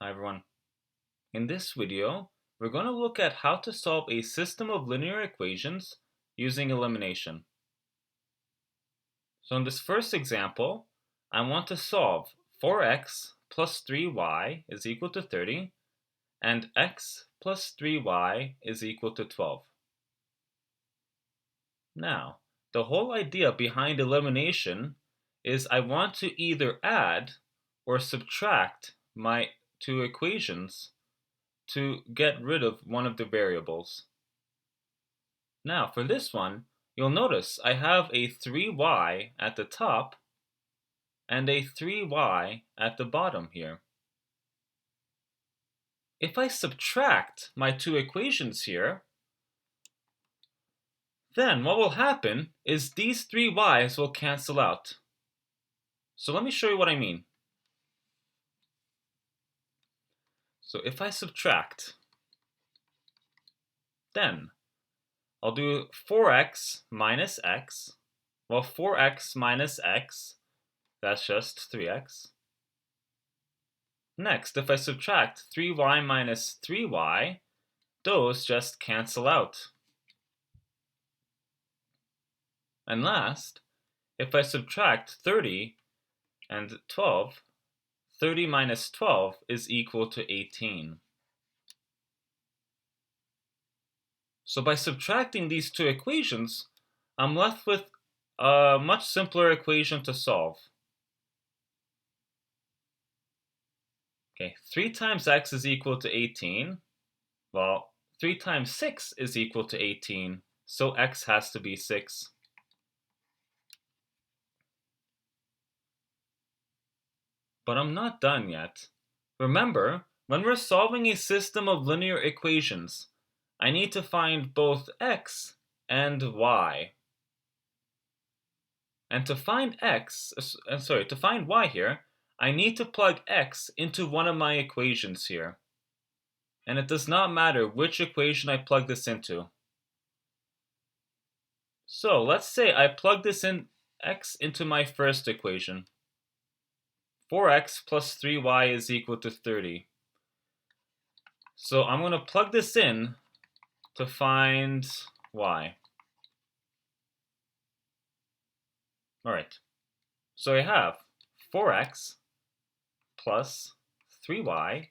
Hi everyone. In this video, we're going to look at how to solve a system of linear equations using elimination. So in this first example, I want to solve 4x plus 3y is equal to 30 and x plus 3y is equal to 12. Now, the whole idea behind elimination is I want to either add or subtract my two equations to get rid of one of the variables. Now for this one, you'll notice I have a 3y at the top and a 3y at the bottom here. If I subtract my two equations here, then what will happen is these three y's will cancel out. So let me show you what I mean. So if I subtract, then I'll do 4x minus x. Well, 4x minus x, that's just 3x. Next, if I subtract 3y minus 3y, those just cancel out. And last, if I subtract 30 and 12, 30 minus 12 is equal to 18. So by subtracting these two equations, I'm left with a much simpler equation to solve. Okay, 3 times x is equal to 18. Well, 3 times 6 is equal to 18, so x has to be 6. But I'm not done yet. Remember, when we're solving a system of linear equations, I need to find both x and y. And to find to find y here, I need to plug x into one of my equations here. And it does not matter which equation I plug this into. So let's say I plug this in x into my first equation. 4x plus 3y is equal to 30. So I'm going to plug this in to find y. Alright, so I have 4x plus 3y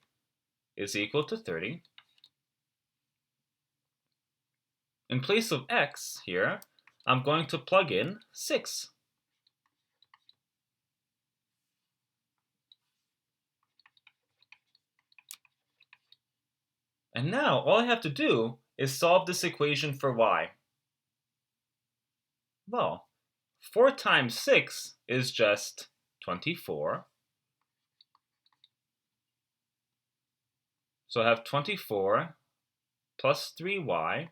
is equal to 30. In place of x here, I'm going to plug in 6. And now all I have to do is solve this equation for y. Well, 4 times 6 is just 24. So I have 24 plus 3y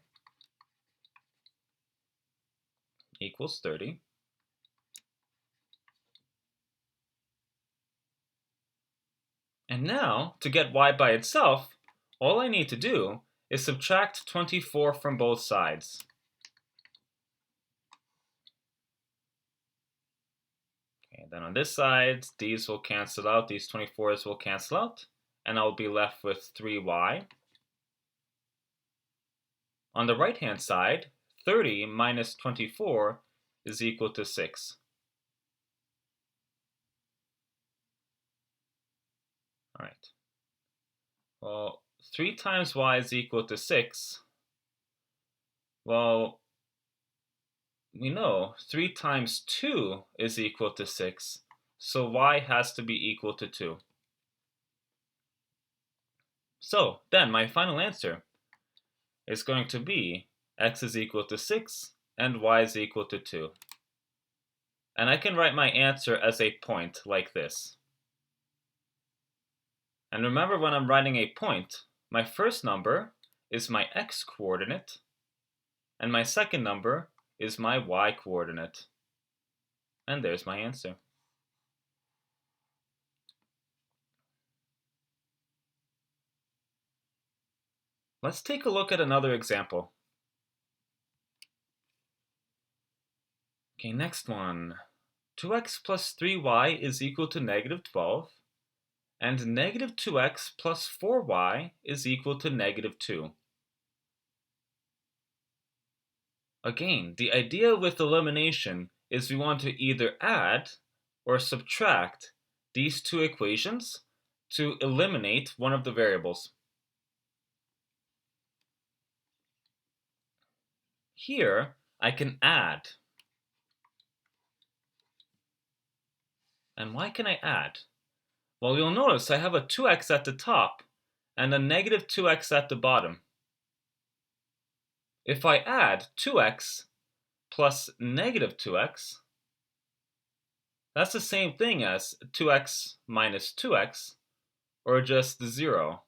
equals 30. And now, to get y by itself, all I need to do is subtract 24 from both sides. Okay, then on this side, these will cancel out, these 24s will cancel out, and I'll be left with 3y. On the right-hand side, 30 minus 24 is equal to 6. All right. Well, 3 times y is equal to 6. Well, we know 3 times 2 is equal to 6, so y has to be equal to 2. So then my final answer is going to be x is equal to 6 and y is equal to 2. And I can write my answer as a point like this. And remember, when I'm writing a point, my first number is my x coordinate, and my second number is my y coordinate. And there's my answer. Let's take a look at another example. Okay, next one. 2x plus 3y is equal to negative 12, and negative 2x plus 4y is equal to negative 2. Again, the idea with elimination is we want to either add or subtract these two equations to eliminate one of the variables. Here, I can add. And why can I add? Well, you'll notice I have a 2x at the top and a negative 2x at the bottom. If I add 2x plus negative 2x, that's the same thing as 2x minus 2x, or just 0.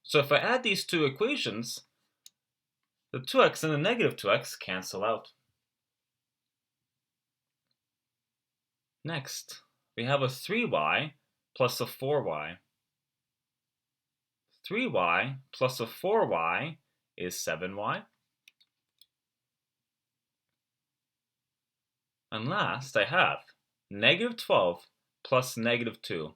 So if I add these two equations, the 2x and the negative 2x cancel out. Next, we have a 3y plus a 4y. 3y plus a 4y is 7y. And last, I have negative 12 plus negative 2.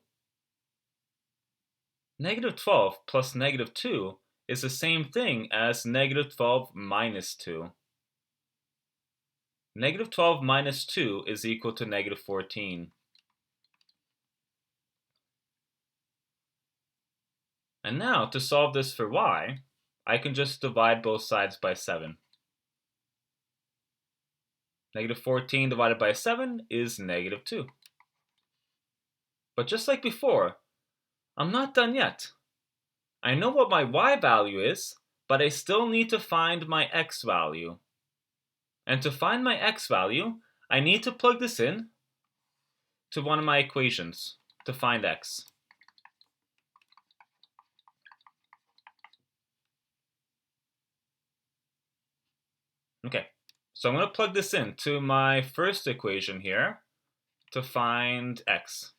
Negative 12 plus negative 2 is the same thing as negative 12 minus 2. Negative 12 minus 2 is equal to negative 14. And now, to solve this for y, I can just divide both sides by 7. Negative 14 divided by 7 is negative 2. But just like before, I'm not done yet. I know what my y value is, but I still need to find my x value. And to find my x value, I need to plug this in to one of my equations to find x. Okay, so I'm going to plug this into my first equation here to find x.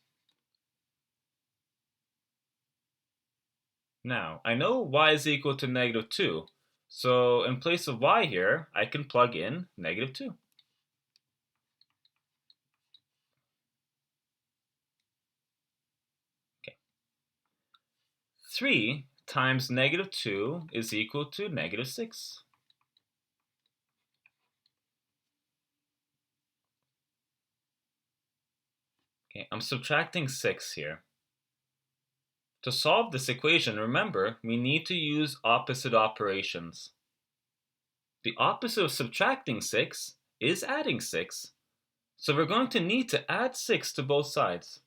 Now, I know y is equal to negative 2, so in place of y here, I can plug in negative 2. Okay. 3 times negative 2 is equal to negative 6. Okay, I'm subtracting 6 here. To solve this equation, remember, we need to use opposite operations. The opposite of subtracting 6 is adding 6. So we're going to need to add 6 to both sides.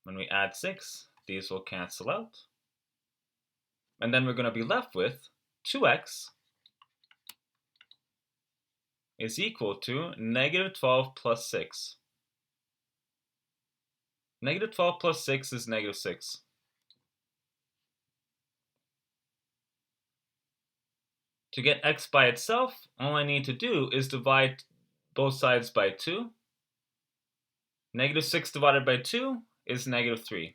When we add 6, these will cancel out. And then we're going to be left with 2x is equal to negative 12 plus 6. Negative 12 plus 6 is negative 6. To get x by itself, all I need to do is divide both sides by 2. Negative 6 divided by 2 is negative 3.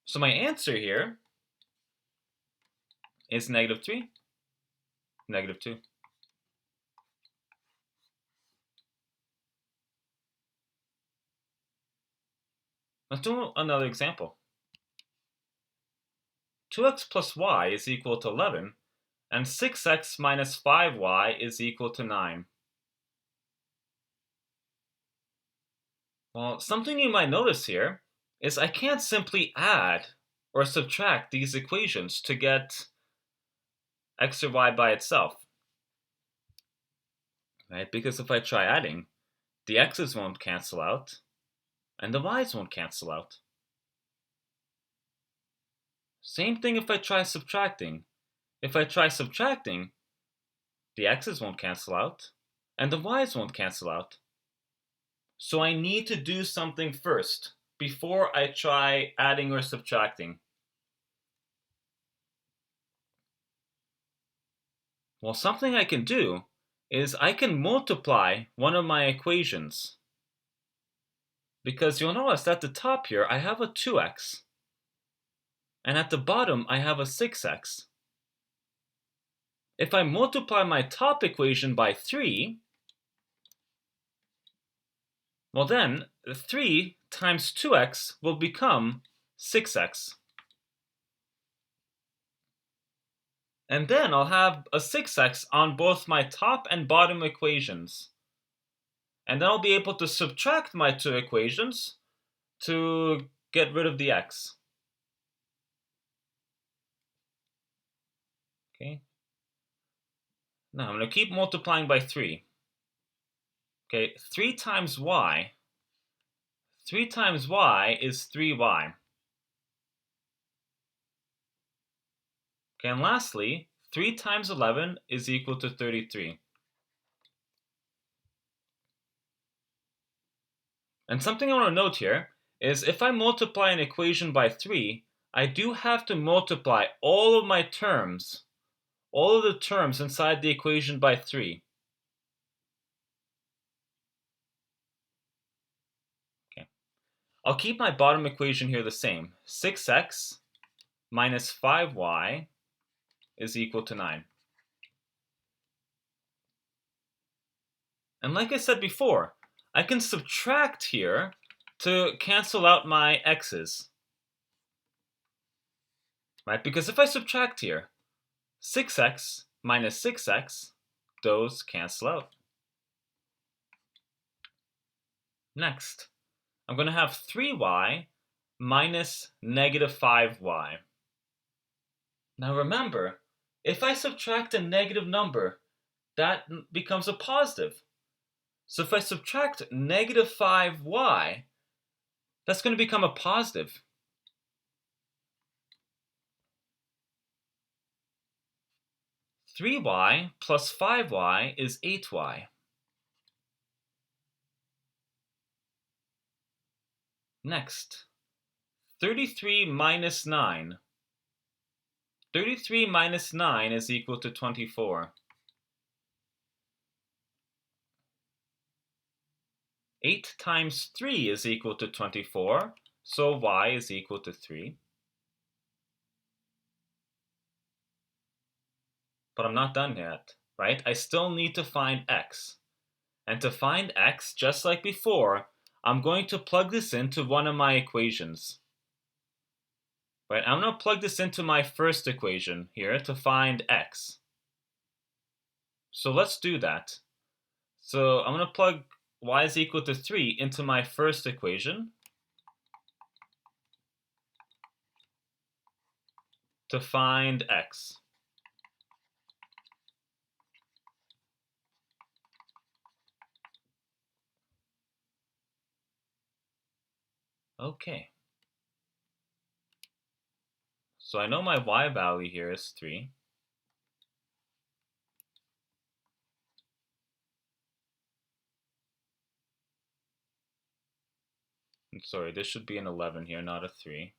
So my answer here is negative 3, negative 2. Let's do another example. 2x plus y is equal to 11, and 6x minus 5y is equal to 9. Well, something you might notice here is I can't simply add or subtract these equations to get x or y by itself. Right? Because if I try adding, the x's won't cancel out, and the y's won't cancel out. Same thing if I try subtracting. If I try subtracting, the x's won't cancel out, and the y's won't cancel out. So I need to do something first before I try adding or subtracting. Well, something I can do is I can multiply one of my equations. Because you'll notice at the top here, I have a 2x. And at the bottom, I have a 6x. if I multiply my top equation by 3, well then 3 times 2x will become 6x. And then I'll have a 6x on both my top and bottom equations. And then I'll be able to subtract my two equations to get rid of the x. Okay. Now I'm going to keep multiplying by 3. Okay, 3 times y. 3 times y is 3y. Okay, and lastly, 3 times 11 is equal to 33. And something I want to note here is if I multiply an equation by 3, I do have to multiply all of my terms, all of the terms inside the equation by 3. Okay. I'll keep my bottom equation here the same. 6x minus 5y is equal to 9. And like I said before, I can subtract here to cancel out my x's. Right? Because if I subtract here, 6x minus 6x, those cancel out. Next, I'm going to have 3y minus negative 5y. Now remember, if I subtract a negative number, that becomes a positive. So if I subtract negative 5y, that's going to become a positive. Three y plus 5y is 8y. Next, 33 minus 9. 33 minus 9 is equal to 24. 8 times 3 is equal to 24, so y is equal to 3. But I'm not done yet, right? I still need to find x. And to find x, just like before, I'm going to plug this into one of my equations. Right, I'm going to plug this into my first equation here to find x. So let's do that. So I'm going to plug y is equal to 3 into my first equation to find x. Okay. So I know my y value here is 3. I'm sorry, this should be an 11 here, not a 3.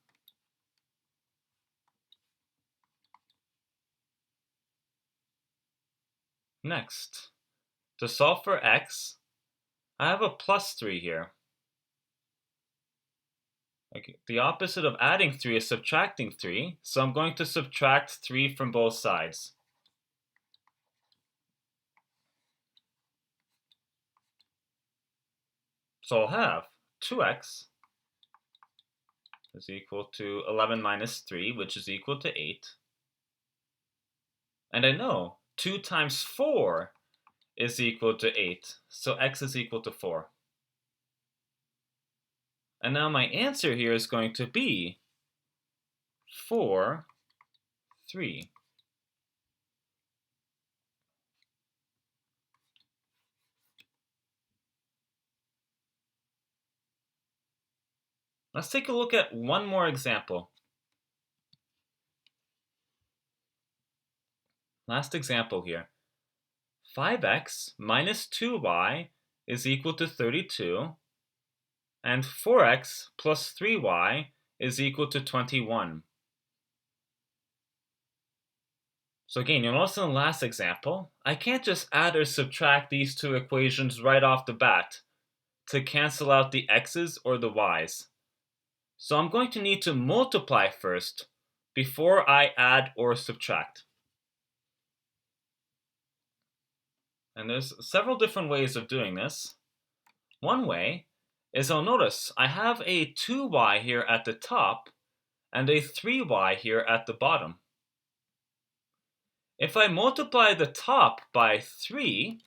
Next, to solve for x, I have a plus 3 here. Okay, the opposite of adding 3 is subtracting 3, so I'm going to subtract 3 from both sides. So I'll have 2x is equal to 11 minus 3, which is equal to 8. And I know 2 times 4 is equal to 8, so x is equal to 4. And now my answer here is going to be 4, 3. Let's take a look at one more example. Last example here. 5x minus 2y is equal to 32, and 4x plus 3y is equal to 21. So again, you'll notice in the last example, I can't just add or subtract these two equations right off the bat to cancel out the x's or the y's. So I'm going to need to multiply first before I add or subtract. And there's several different ways of doing this. One way is I'll notice I have a 2y here at the top and a 3y here at the bottom. If I multiply the top by 3,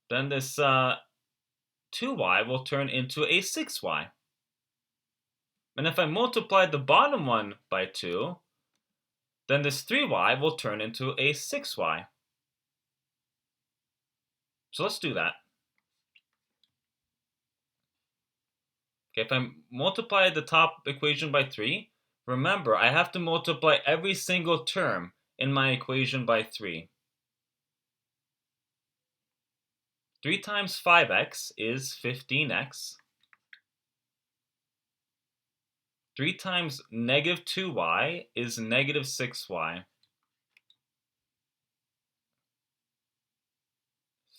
then this 2y will turn into a 6y. And if I multiply the bottom one by 2, then this 3y will turn into a 6y. So let's do that. Okay, if I multiply the top equation by 3, remember I have to multiply every single term in my equation by 3. 3 times 5x is 15x. 3 times negative 2y is negative 6y.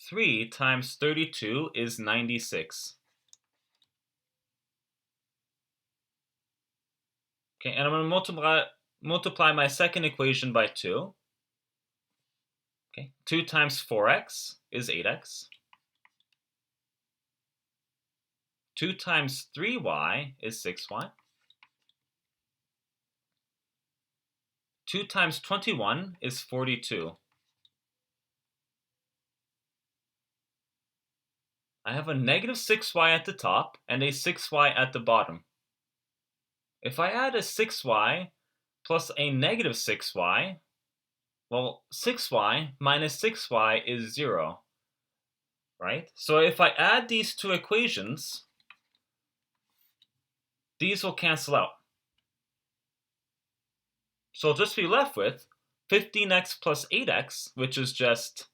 3 times 32 is 96. Okay, and I'm going to multiply my second equation by 2. Okay, 2 times 4x is 8x. 2 times 3y is 6y. 2 times 21 is 42. I have a negative 6y at the top and a 6y at the bottom. If I add a 6y plus a negative 6y, well, 6y minus 6y is 0, right? So if I add these two equations, these will cancel out. So I'll just be left with 15x plus 8x, which is just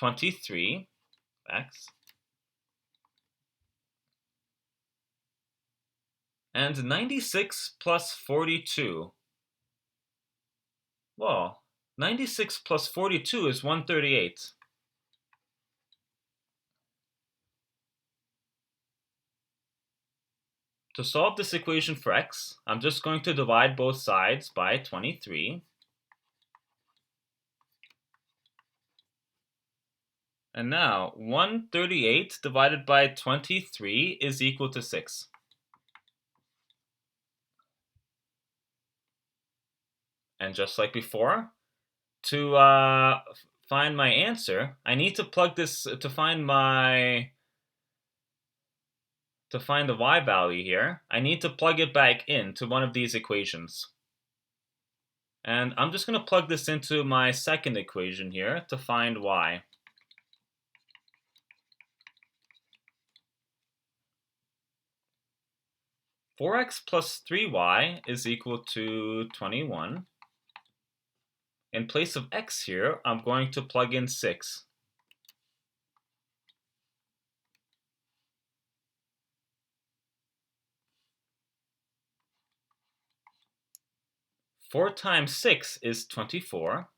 23x, and 96 plus 42. Well, 96 plus 42 is 138. To solve this equation for x, I'm just going to divide both sides by 23. And now, 138 divided by 23 is equal to 6. And just like before, to find my answer, I need to plug this to find the y value here. I need to plug it back into one of these equations. And I'm just going to plug this into my second equation here to find y. Four x plus 3y is equal to 21. In place of x here, I'm going to plug in 6. Four times 6 is 24.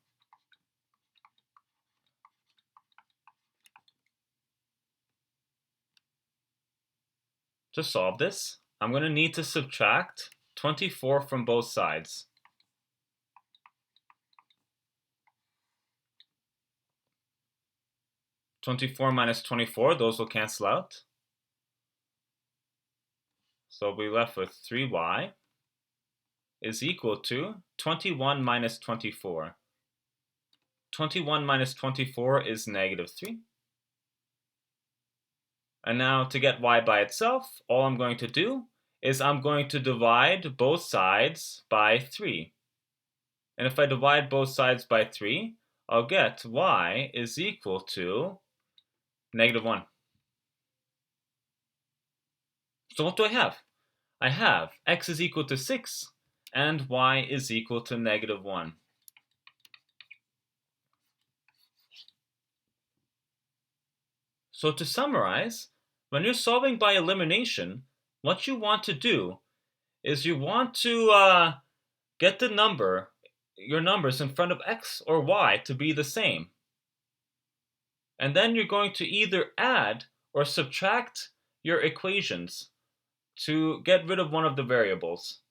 To solve this, I'm going to need to subtract 24 from both sides. 24 minus 24, those will cancel out. So we'll be left with 3y is equal to 21 minus 24. 21 minus 24 is negative 3. And now to get y by itself, all I'm going to do is I'm going to divide both sides by 3. And if I divide both sides by 3, I'll get y is equal to negative 1. So what do I have? I have x is equal to 6 and y is equal to negative 1. So to summarize, when you're solving by elimination, what you want to do is you want to get your numbers in front of x or y to be the same. And then you're going to either add or subtract your equations to get rid of one of the variables.